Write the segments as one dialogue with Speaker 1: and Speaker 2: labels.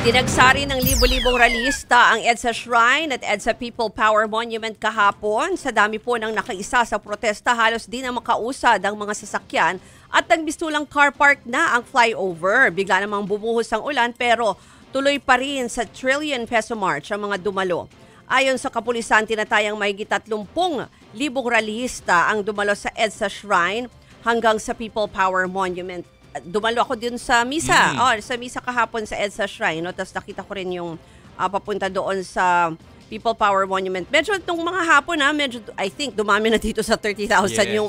Speaker 1: Dinagsari ng libo-libong rallyista ang EDSA Shrine at EDSA People Power Monument kahapon. Sa dami po ng nakaisa sa protesta, halos di na makausad ang mga sasakyan at nagbistulang car park na ang flyover. Bigla namang bumuhos ang ulan pero tuloy pa rin sa trillion peso march ang mga dumalo. Ayon sa kapulisan, tinatayang mahigit 30,000 rallyista ang dumalo sa EDSA Shrine hanggang sa People Power Monument. Dumalo ako din sa misa. Sa misa kahapon sa EDSA Shrine. No? Tapos nakita ko rin yung papunta doon sa People Power Monument. Medyo itong mga hapon, medyo, I think, dumami na dito sa 30,000 yung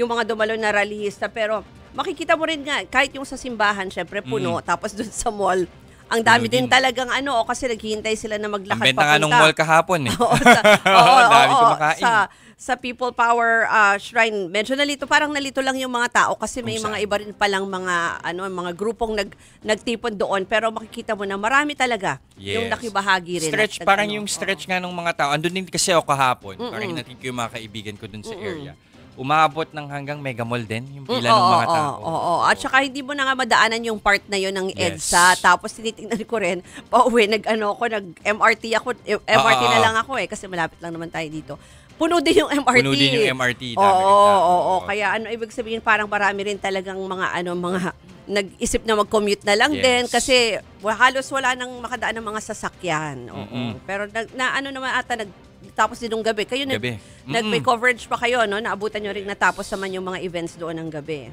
Speaker 1: mga dumalo na rallyista. Pero makikita mo rin nga, kahit yung sa simbahan, syempre puno. Tapos doon sa mall, ang dami din talagang kasi naghihintay sila na maglakad
Speaker 2: papunta. Ang benta nga nung mall kahapon eh.
Speaker 1: Dami kumakain. Sa People Power Shrine, medyo parang nalito lang yung mga tao kasi may mga iba rin palang mga grupong nagtipon doon, pero makikita mo na marami talaga yung nakibahagi rin.
Speaker 2: Stretch, parang yung stretch nga ng mga tao. Andun din kasi ako kahapon, parang natin ko yung mga kaibigan ko dun sa area. Umabot ng hanggang Mega Mall din, yung pila ng mga tao.
Speaker 1: At saka hindi mo na nga madaanan yung part na yun ng EDSA. Tapos tinitingnan ko rin, pauwi, nag-MRT ako. MRT na lang ako kasi malapit lang naman tayo dito. Puno din yung MRT.
Speaker 2: Puno din yung MRT.
Speaker 1: Kaya ibig sabihin parang marami rin talagang mga nag-isip na mag-commute na lang din kasi halos wala nang makadaan ng mga sasakyan. Pero naman ata tapos din ng gabi. Kayo nag-may coverage pa kayo, no? Naabutan nyo rin natapos naman yung mga events doon ng gabi.